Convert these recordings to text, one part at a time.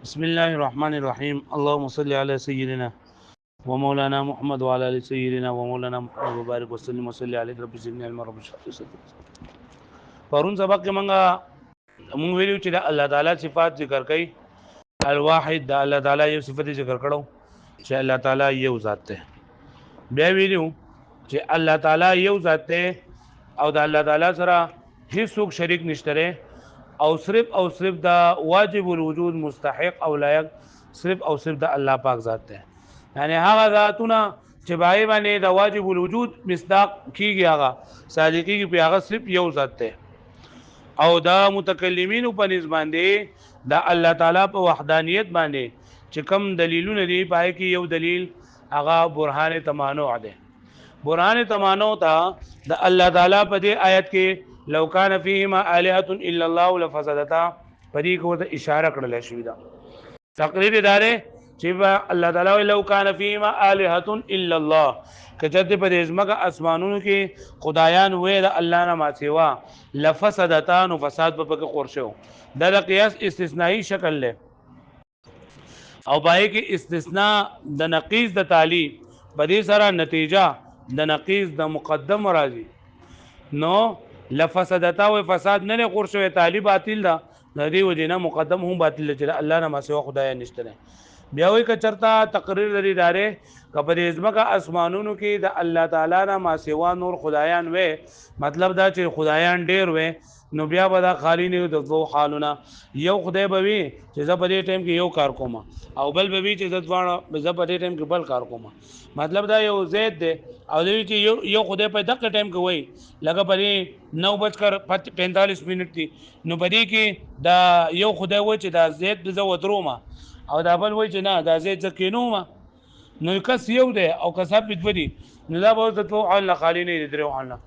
بسم الله الرحمن الرحيم اللهم صل على سيدنا ومولانا محمد وعلى ال سيدنا ومولانا محمد وبارك وسلم وصلي عليه رب زدني علما رب اشرح لي صدري. پرون سبق کې مونږ ویلو چې د الله تعالی صفات ذکر کړي. الواحد د الله تعالی یو صفت ذکر کړو چې الله تعالی یو ذات ده. بیا ویلو چې الله تعالی یو ذات ده او د الله تعالی سره هیڅ شریک نشته او صرف دا واجب الوجود مستحق او لایق صرف د الله پاک ذات ده. یعنی هغه ذاتونه چې بای باندې د واجب الوجود مصداق کیږي هغه صادقي کې په هغه صرف یو ذات ده. او دا متکلمین په نسبت باندې د الله تعالی په وحدانیت باندې چې کوم دلیلونه دی پای کې یو دلیل هغه برهان تمانع ده. برهان تمانع ته د الله تعالی په دې آیت کې لو کان فیهما الہۃ الا الله لفسدتا پدې کو ته اشاره کړل شوې ده. تقریر ادارې چې الله تعالی لو کان فیهما الہۃ الا الله کچته په دې ځمکه اسمانونو کې خدایان وې د الله نه ما سیوا لفسدتا نو فساد په کې قرشو. دا د قیاس استثنایی شکل له او پای کې استثناء د نقیض د تعلی په دې سره نتیجه د نقیض د مقدم راځي. نو لفسدتا و فساد نه قرشو تعلی باطل ده ندی وجنه مقدم هم باطل چې الله نه ما سیوا خدای نشته. بیا وی کچرتا تقریر لري داره کبر ازمکه اسمانونو کې د الله تعالی نه ما سیوا نور خدایان وې مطلب دا چې خدایان ډیر وې نو بیا به دا خالی نه د دوه حالونه یو خدای به وي چې زه په دې ټیم کې یو کار کوم او بل به وي چې زه په دې ټیم کې بل کار کوم. مطلب دا یو زید دی او دوی چې یو خدای په دغه ټیم کې وای لکه په 9:45 منټ دي نو په دې کې دا یو خدای وای چې دا زید د زو درومه او دا بل وای چې نه دا زید ځکینو ما نو کس یو دی او کسب بدودي نو دا به د تو الله خالی نه درو الله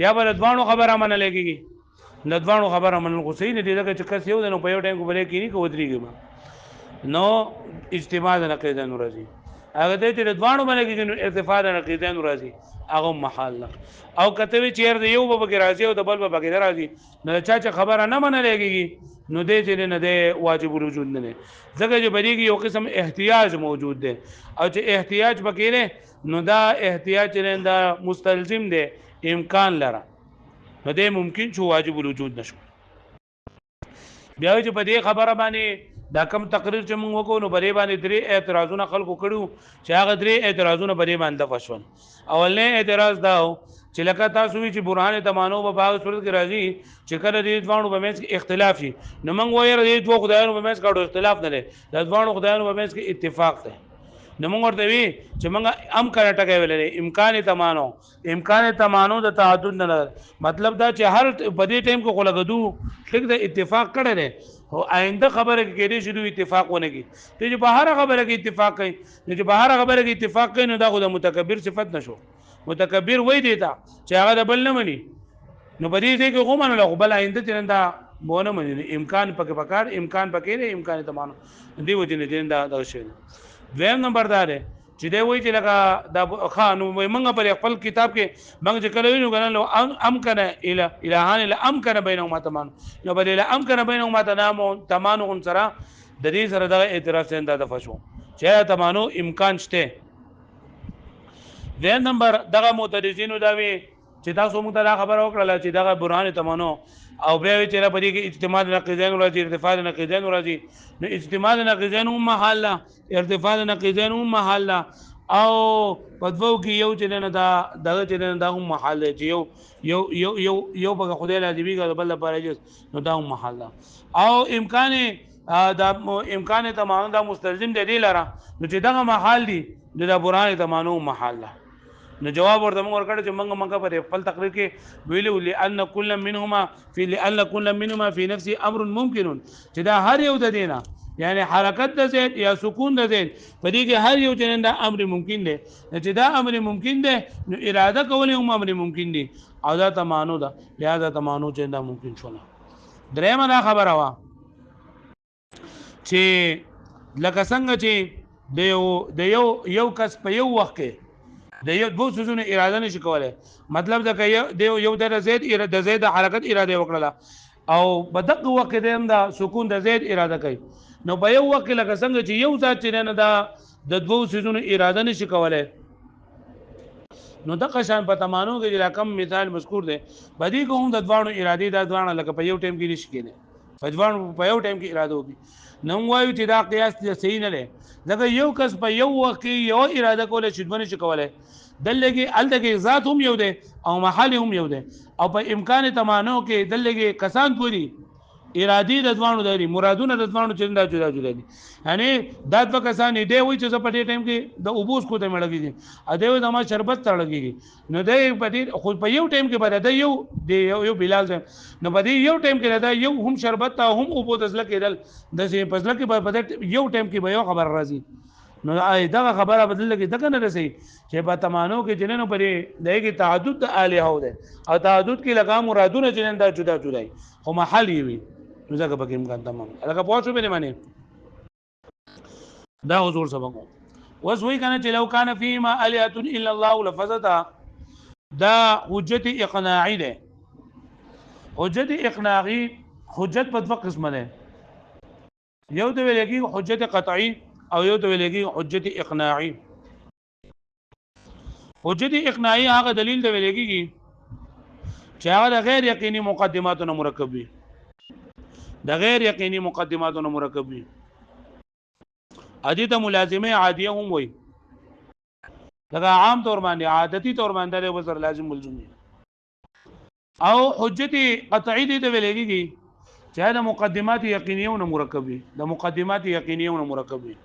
یا بل دوانو خبره منه لګيږي ندوانو خبره منل غوسې نه دي چې کس یو دی نو په یو ټیم کې بلې کینی کو ودرېږي نو اجتماع د نقیدان راځي هغه دې چې دوانو باندې کې نو ارتفاع د نقیدان راځي هغه محل او کته وی چیر دی یو به کې راځي او د بل به کې راځي نو چې خبره نه منه لګيږي نو دې چې نه دې واجب الوجود نه ځکه چې بریږي یو قسم احتیاج موجود دی او چې احتیاج بکیره نو دا احتیاج نه دا مستلزم دی امکان لره نو دې ممکن شو واجب الوجود نشو. بیا چې په دې خبره باندې دا کم تقریر چې موږ وکړو نو بری باندې درې اعتراضونه خلکو کړو چې هغه درې اعتراضونه بری باندې فشول. اولنې اعتراض دا چې لکه تاسو وی چې برهان تمانو په باغ صورت کې راځي چې کله دې دوانو په منځ کې اختلاف شي نو موږ وایو دې دوه خدایانو په منځ کې اختلاف نه لري د دوانو خدایانو په منځ کې اتفاق ده. نو موږ ورته وی چې موږ کړه ټکې ویلې امکان تمانو د تعدد نه مطلب دا چې هر په دې ټیم کې خلګدو ټیک د اتفاق کړه نه او آینده خبره کې دې شنو اتفاق ونه کی ته چې په هر خبره کې اتفاق کوي نو چې په هر خبره کې اتفاق کوي نو دا خو د متکبر صفت نشو. متکبر وای دیتا چې هغه د بل نه مني نو په دې کې غومنه له بل آینده ترنده بونه مني امکان پکې پکار امکان پکې نه امکان تمانو دی وجه نه دا شی. دویم نمبر دا دی چې دی وایي چې لکه دا خانو موږ په خپل کتاب کې موږ چې کله وینو کنه لو امکن الهان الامکن بینهما تمانو نو بدل امکن بینهما تمانو سره د دې سره د اعتراض څنګه د فشو چې تمانو امکان شته. دویم نمبر دغه معترضینو دا وی چې تاسو موږ ته خبر وکړه چې دغه برهان تمانو او بیا چې را پدې کې اجتماع نقیضین راځي ارتفاع نقیضین راځي نو اجتماع نقیضین هم محله ارتفاع نقیضین هم محله او پدوو کې یو چې نه دا دغه چې نه دا هم محله چې یو په خدای لازمي غو بل لپاره نو دا هم محله او امکان تمام دا مستلزم دی لره نو چې دغه محل دي د برهان تمانو محله. نو جواب ورته موږ ورکړ چې موږ په خپل تقریر کې ویلو لئن كل منهما في نفسه امر ممکن چې دا هر یو د دینه یعنی حرکت د زید یا سکون د زید په دې کې هر یو چې دا امر ممکن دی چې دا امر ممکن دی نو اراده کول هم امر ممکن دی او دا تمانو ده لہذا تمانو چې دا ممکن شونه. درېمه دا خبره وا چې لکه څنګه چې د یو کس په یو وخت کې د یو دوه سوزونه اراده نشي کولای مطلب دا که یو د زید حرکت اراده وکړه او په دغه وخت کې د سکون د زید اراده کوي نو په یو وخت لکه څنګه چې یو ذات چې نه دا د دوو سيزونو اراده نشي کولای نو د قشان په تمانو کې چې کم مثال مذکور دی بدی کوم د دوانو ارادي د دوانو لکه په یو ټیم کې نشي کېنه په دوانو په یو ټیم کې اراده وکړي نو وایو چې دا قیاس صحیح نه دی ځکه یو کس په یو وخت کې یو اراده کوله چې دونه شي کولای دلګي الګي ذات هم یو دی او محل هم یو دی او په امکان تمانو کې دلګي کسان پوری ارادي د دوانو داري مرادونه د دوانو چې دا جدا جدا دي یعنی دا د کسان دی وای چې په دې ټیم کې د اوبوس کو ته مړګي ا دې د ما شربت تړګي نو دې په دې خو په یو ټیم کې بده یو یو بلال ده نو په دې یو ټیم کې دا یو هم شربت ته هم اوبو دزل کېدل د پزله کې په یو ټیم کې به یو خبر راځي نو دا خبره بدل کې دغه نه رسي چې په تمانو کې جنونو پرې دغه تعدد د الہو ده او تعدد کې لګا مرادونه جنن دا جدا جدا خو محل وي نو ځکه پکې امکان تمام لکه پوښتنه به معنی دا حضور سبق وس وی کنه چې لو کان فيما الهه الا الله لفسدها دا حجت اقناعی ده حجت اقناعی حجت په دوه قسمه ده یو د ویلګي حجت قطعی او یو د ویلګي حجت اقناعی حجت اقناعی هغه دلیل د ویلګي چې هغه د غیر یقیني مقدماتونو مرکب وي د غیر یقیني مقدماتونو مرکب وي ادي ته ملازمه عادیه هم وي دا عام طور باندې عادتي طور باندې له وزر لازم ملزم او حجت قطعی دي ته ویلګي چې دا مقدمات یقینیونه مرکب وي د مقدمات یقینیونه مرکب وي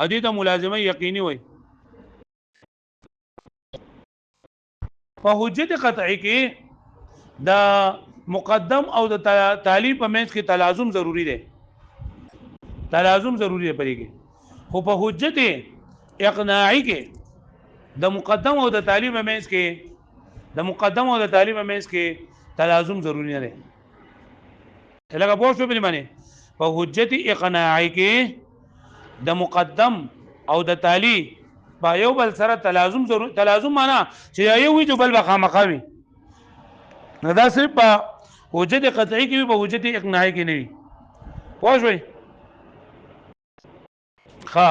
ادي ته ملازمه یقیني وي په حجت قطعی کې د مقدم او د تعلیب په منځ کې تلازم ضروری دی تلازم ضروری دی پرې کې خو په حجت اقناعی کې د مقدم او د تعلیب په منځ کې تلازم ضروری نه دی لکه پوه شو په معنی په حجت اقناعی کې د مقدم او د تعلیب با یو بل سره تلازم معنا چې یو وی جو بل بخامخوي نه دا صرف په حجت قطعی کې په حجت اقناعی کې نه وي پوه شئ ښه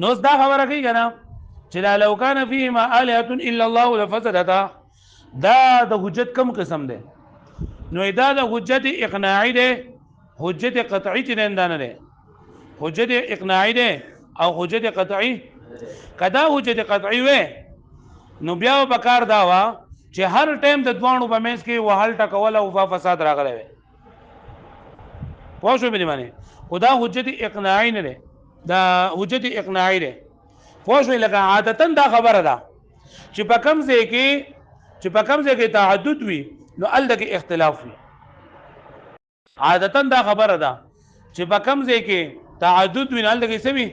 نو دا خبره کوي کنه چې لو کان فيهما الهه الا الله لفسدتا دا د حجت کم قسم ده نو دا د حجت اقناعی ده حجت قطعی چې نه ده حجت اقناعی ده او حجت قطعی کدا حجت قطعی وې نو بیا په کار دا وا چې هر ټیم د دوانو په منځ کې وحل ټکول او فساد راغلی وي پوه شو به معنی خدا حجت اقناعی نه ده دا حجت اقناعی ده پوه شو لکه عادتا دا خبره ده چې په کم ځای کې تعدد وي نو الګ اختلاف وي عادتا دا خبره ده چې په کم ځای کې تعدد وي نو الګ سوي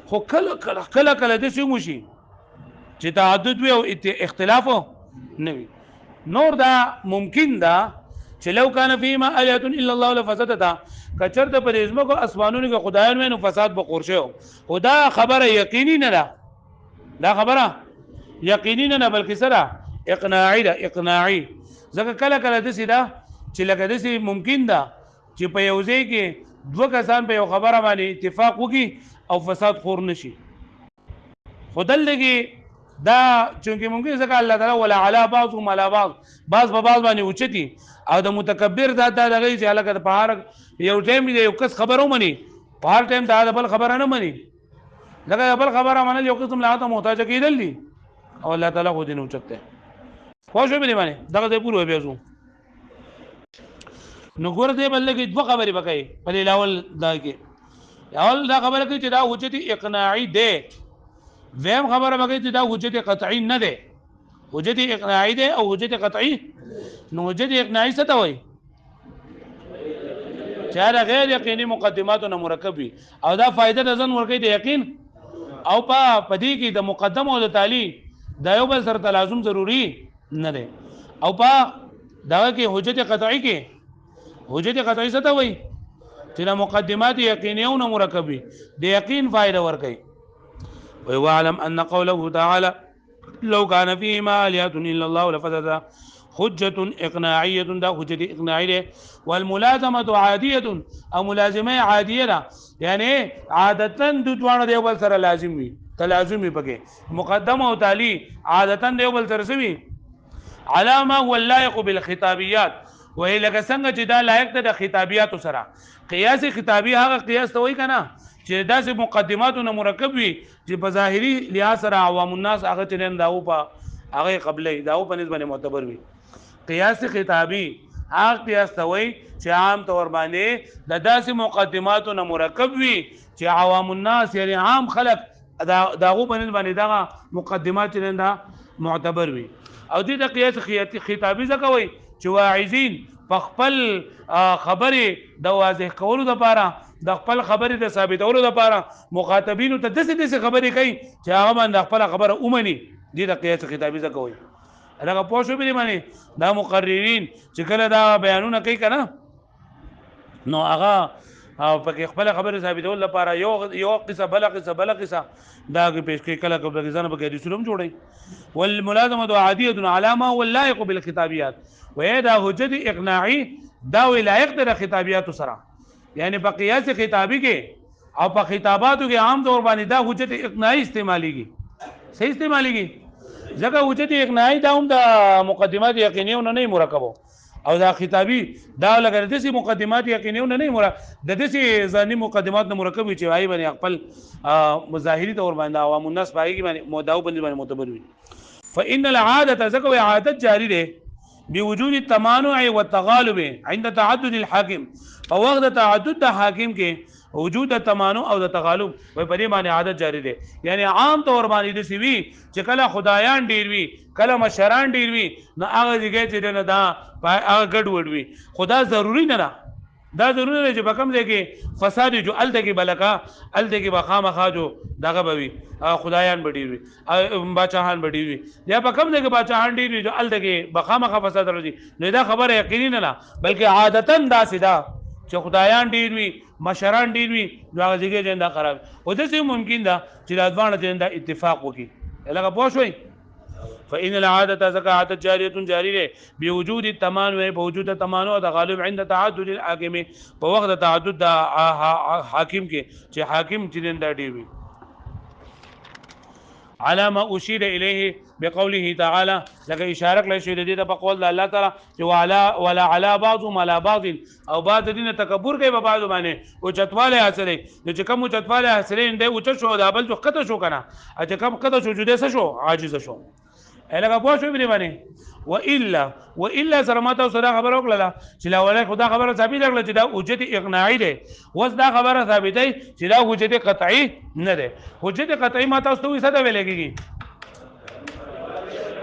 خو کله د شي موشي چې تعدد وي او اختلاف نه وي نور دا ممکن ده چې لو کان فيما الهه الا الله لفسدتا کچرته په ازمو کو اسمانونو کې خدایان وینو فساد به قرشه خدا خبره یقیني نه ده دا خبره یقیني نه بلکې سره اقناعی ده اقناعی ځکه کله د سیده چې لکه د سي ممکن ده چې په یو ځای کې دوه کسان په یو خبره باندې اتفاق وکړي او فساد خور نشي خدلګي دا چونکه ممکن ځکه الله تعالی ولا علی بعضهم علی بعض په بعض باندې اوچتي او د متکبر دا دغه چې الګ په هر یو ټیم دی یو کس خبرو مني په هر ټیم دا بل خبره نه مني دغه بل خبره منل یو قسم لا ته محتاج کېدل دي او الله تعالی خو دې نه اوچته خو شو به معنی دغه دې پوره بیا زو نو ګور دې بل کې دوه خبرې وکړي په لاول دا کې اول دا خبره کوي چې دا حجت اقناعی ده ویم خبره وکړي چې دا حجت قطعی نه ده حجت اقناعی ده او حجت قطعی نو حجت اقناعی څه ته وایي چې دا غیر یقیني مقدماتونه مرکب وي او دا فائدہ د ځن ورکړي د یقین او په پدې کې د مقدم او د تالی دا یو بل سره تلازم ضروری نه ده او په دا کې حجت قطعی کې حجت قطعی څه ته وایي چې د مقدمات یقینیونه مرکب وي د یقین فائدہ ورکړي ويعلم ان قوله تعالى لو كان فيهما الهه الا الله لفسدتا حجة اقناعية دا حجة اقناعية. والملازمة عادية او ملازمه عادیه ده، یعنی عادتا د دوانه دی بل سره لازم وي، تلازم وي پکې مقدم او تالی عادتا دی بل سره سوي علامه هو اللائق بالخطابيات، وهي لکه څنګه چې دا لایق ده د خطابيات سره. قیاس خطابي هغه قیاس ته وایي کنه چې داسې مقدماتونه مرکب وي چې په ظاهري لحاظ سره عوام الناس هغه چرېن داو په هغه قبلې داو په نسبت معتبر وي. قیاس خطابي هغه قیاس ته وایي چې عام طور باندې د داسې مقدماتونه مرکب وي چې عوام الناس یعنی عام خلق داغو په نسبت باندې دغه مقدمات چرېن دا معتبر وي. او دې د قیاس خطابي ځکه وایي چې واعظین په خپل خبرې د واضح کولو لپاره د خپل خبرې د ثابتولو لپاره مخاطبینو ته داسې خبرې کوي چې هغه باندې خپل خبره ومني. دې د قیاس خطابي ځکه وایي. هغه پوه شو به باندې دا مقررین چې کله دا بیانونه کوي کنه نو هغه پکې خپل خبره ثابتول لپاره یو قصه بل قصه دا پیش کوي، کله کله ځان به د سلم جوړي. والملازمه عاديه علامه واللائق بالخطابيات، وهي دا حجت اقناعي دا لایق د خطابيات سره، یعنی په قیاس خطابي کې او په خطاباتو کې عام طور باندې دا حجت اقناعي استعماليږي. صحیح استعماليږي ځکه حجت اقناعي دا هم د مقدمات یقینیه نه مرکبو، او دا خطابي دا لګر دسي مقدمات یقینیه نه مرکب د دسي ځاني مقدمات نه مرکب چې وايي باندې خپل مظاهري طور باندې عوام الناس پایږي باندې موداو باندې معتبر وي. فإن العادة ذکر عادت جاری ده بوجود التمانع والتغالب عند تعدد الحاكم، په وخت د تعدد د حاکم کې وجود د تمانع او د تغالب وي په دې باندې عادت جاری ده. یعنی عام طور باندې د سوي چې کله خدایان ډیر وي کله مشران ډیر وي نو هغه ځای چې نه دا هغه ګډ وډ وي. خدا ضروری نه ده، دا ضروري نه چې په کوم ځای کې فساد جو الته کې بلکا الته کې بخامخا جو دغه بوي خدایان بډی وي بادشاہان بډی وي یا په کوم ځای کې بادشاہان ډیر وي جو الته کې بخامخا فساد راځي. نو دا خبره یقیني نه بلکې عادتا دا سدا چې خدایان ډیر وي مشران ډیر وي نو هغه ځای کې جندا خراب او د څه ممکن ده چې د ځوان جندا اتفاق وکړي. لکه پوه شوي. فإن العادة زكاة جارية جارية بوجود التمانع بوجود التمانع والتغالب عند تعدد الحاكم بوقت تعدد حاكم کې چې حاکم چې دا ډیر وي. على ما أشير إليه بقوله تعالى لك إشارة لشيء جديد بقول الله تعالى ولا على بعضهم على بعض او بعض دين تکبر کوي په بعض باندې او چتواله حاصله چې کوم چتواله حاصله دی او چ شو دا بل جو کته شو کنه چې کوم کته شو جوړه څه شو عاجز شو. الګه پوه شو بری باندې والا سره ماته صدا خبر وکړه چې لا ولای خدا خبره ثابت کړل چې دا حجت اقناعي ده. وس دا خبره ثابتای چې دا حجت قطعي نه ده. حجت قطعي ماته اوس ته څه ده ویل کېږي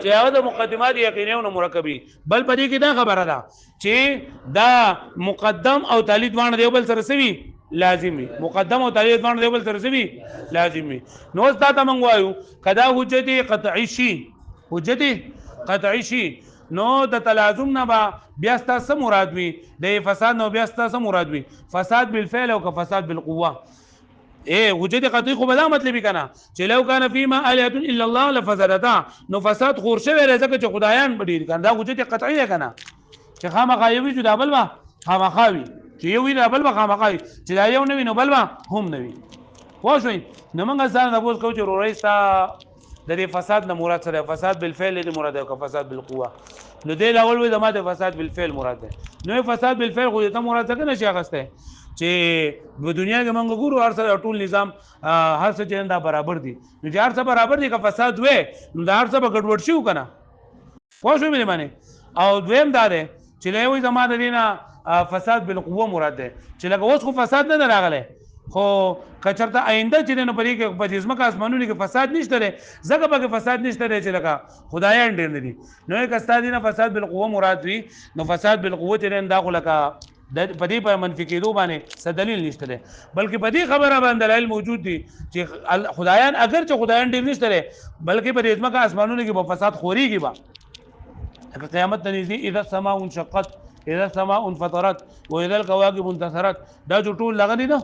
چې هغه د مقدمات یقیني او مرکبي. بل پدې کې دا خبره ده چې دا مقدم او تالی دوانه دی بل سره سوي لازمي، مقدم او تالی دوانه دی بل سره سوي لازمي. نو دا ته مونږ وایو کدا حجت قطعي شي حجت قطعي شي نو د تلازم نه بیا ستاسو مراد وي د فساد نو بیا ستاسو مراد وي فساد بالفعل او فساد بالقوه. حجت قطعي خو بلا مطلب کنه چې لو کان فيما الهه الا الله لفسدتا نو فساد خور شوی ځکه چې خدایان بډیر کنه دا حجت قطعي ده کنه چې خامخا یو وي دا بل ما خامخا وي چې یو وي دا بل ما خامخا وي چې دا یو نه وي نو بل ما هم نه وي. خو شوي نو موږ ځان د بوز کو چې روريستا د دې فساد نه مراد سره فساد بالفعل دې مراد او فساد بالقوه. نو دې اول وي د ماده فساد بالفعل مراد ده. نو فساد بالفعل خو ته مراد څنګه نشي اغسته چې په دنیا کې موږ ګورو هر څه ټول نظام هر څه چنده برابر دي. نو چې هر څه برابر دي که فساد وې نو دا هر څه به ګډوډ شي کنه. پوه شو مې باندې. او دویم دا ده چې له یوې زماده دینه فساد بالقوه مراد ده چې لکه اوس خو فساد نه راغله خو کچرته آینده چې نو پرې کې په جسمه کا اسمانونو کې فساد نشته لري زګه به فساد نشته لري چې لکه خدایان ډیر نه دي. نو یک استاد نه فساد بالقوه مراد وي نو فساد بالقوه چې نه داخله کا د پدې په منفي کېدو باندې څه دلیل نشته لري بلکې پدې خبره باندې دلایل موجود دي چې خدایان اگر چې خدایان ډیر نشته لري بلکې په جسمه کا اسمانونو کې به فساد خوريږي با قیامت نږدې اذا السماء انشقت اذا السماء انفطرت واذا الكواكب انتثرت دا جو ټول لغني نه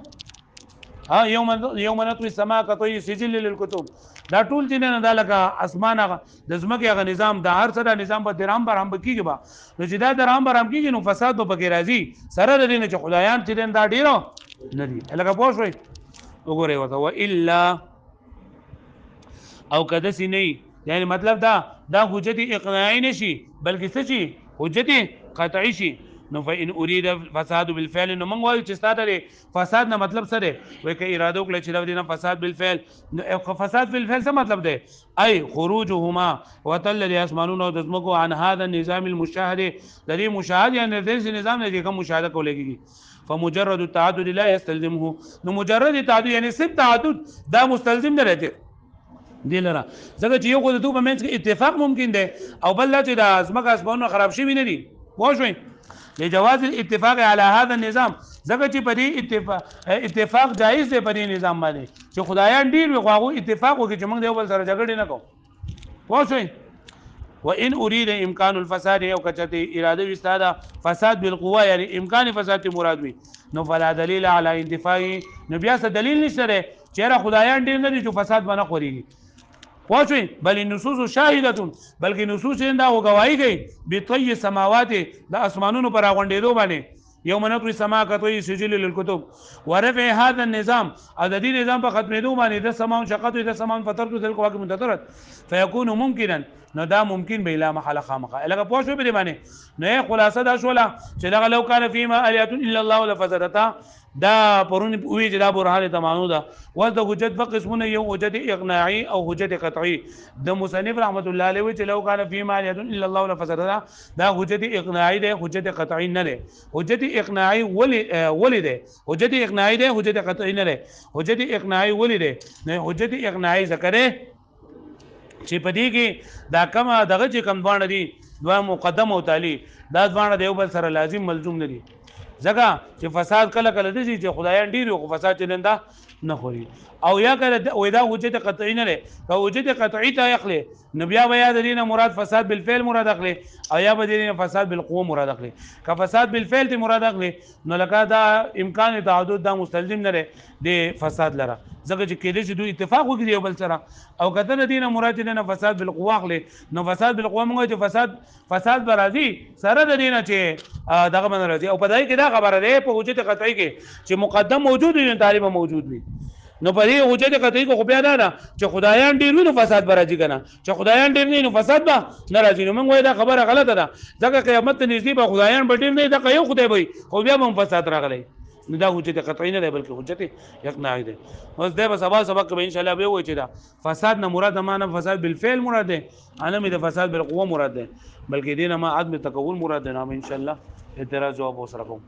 ها یوم نطوي السماء كطي سجل للكتب دا ټول چې نه دا لکه اسمان هغه د زمکه هغه نظام د هر څه د نظام په درام برام کیږي با نو چې دا درام برام کیږي نو فساد به پکې راځي سره د دې نه چې خدایان چې دا ډیرو نه دي لکه پوه شئ وګورئ وته و الا او کده سي نه یعنی مطلب دا حجت اقناعی نشي بلکې څه شي حجت قطعی شي نو فإن اريد فساد بالفعل نو موږ وایو چې ستاسو فساد نه مطلب څه دی وای که اراده وکړي چې دا فساد بالفعل نو فساد بالفعل څه مطلب دی اي خروجهما وتل الاسمانون او دزمکو عن هذا النظام المشاهده د دې مشاهده یا د نظام نه کوم مشاهده کولېږي فمجرد التعدد لا يستلزمه نو مجرد تعدد یعنی صرف تعدد دا مستلزم نه راځي دی لره ځکه چې یو خو د دوه په منځ کې اتفاق ممکن دی او بل چې د ازمکه اسبانو خراب شي نه دي پوه شئ لجواز الاتفاق على هذا النظام ځکه چې په دې اتفاق جایز دی په دې نظام باندې چې خدایان ډیر وي خو اتفاق وکړي چې موږ د یو بل سره جګړه نه کوو پوه شئ وان اريد امكان الفساد او کچته اراده وستاده فساد بالقوه یعنی امکان فساد مراد وي نو فلا دلیل علی انتفاعه نو بیا څه دلیل نشته چې خدایان ډیر نه دي چې فساد باندې خوريږي پوښوي بل النصوص شاهده بلکې نصوص دا وګواهی کوي بطي السماوات د اسمانونو پر غونډېدو باندې یوم نطوي السماء كطي سجل للكتب ورفع هذا النظام او د دې نظام په ختمېدو باندې د سماون شقت د سماون فطرت تل کو واقع منتظرت فيكون ممكنا نو دا ممکن به لا محل خامخه لکه پوښوي به باندې نو خلاصه دا شوله چې دا لو کان فيما اليات الا الله لفسدتا دا پرون وی چې دا برهان تمانو دا و د حجت په قسمونه یو حجت اقناعي او حجت قطعي د مصنف رحمت الله علیه چې لو کان فی ما یدن الا الله لفسدها دا حجت اقناعي ده حجت قطعي نه ده حجت اقناعي ولې ده حجت اقناعي ده حجت قطعي نه ده حجت اقناعي ولې ده نه حجت اقناعي ذکره چې پدې کې دا کوم دغه چې کوم باندې دي دوه مقدم او تالی دا باندې د یو بل سره لازم ملزوم نه دي ځکه چې فساد کله کله دي چې خدایان ډیر او فساد چلنده نه خوري او یا کله وې دا حجت قطعی نه لري که حجت قطعی ته اخلي نو بیا بیا د دینه مراد فساد بالفعل مراد اخلي او یا به دینه فساد بالقوه مراد اخلي که فساد بالفعل ته مراد اخلي نو لکه دا امکان تعدد دا مستلزم نه لري د فساد لره ځکه چې کله چې دوی اتفاق وکړي یو بل سره او کته د دینه مراد نه فساد بالقوه اخلي نو فساد بالقوه موږ چې فساد برازي سره د دینه چې دغه من راځي او په دای کې دا خبره ده په حجت قطعی کې چې مقدم موجود وي طالب موجود وي نو په دې حجت قطعی کو خو بیا نه چې خدایان ډیر وي نو فساد برازي کنه چې خدایان ډیر نه نو فساد به ناراضي نو موږ دا خبره غلطه ده ځکه قیامت نږدې به خدایان به ډیر نه دا یو خدای وي خو بیا هم فساد راغلی نو دا حجت قطعی نه ده بلکې حجت اقناعی ده اوس دا به سبق به ان شاء الله به وایي چې دا فساد نه مراد معنا فساد بالفعل مراد ده انا مې د فساد بالقوه مراد ده بلکې دینه ما عدم تکول مراد ده نام ان شاء الله اعتراض جواب وسره کوم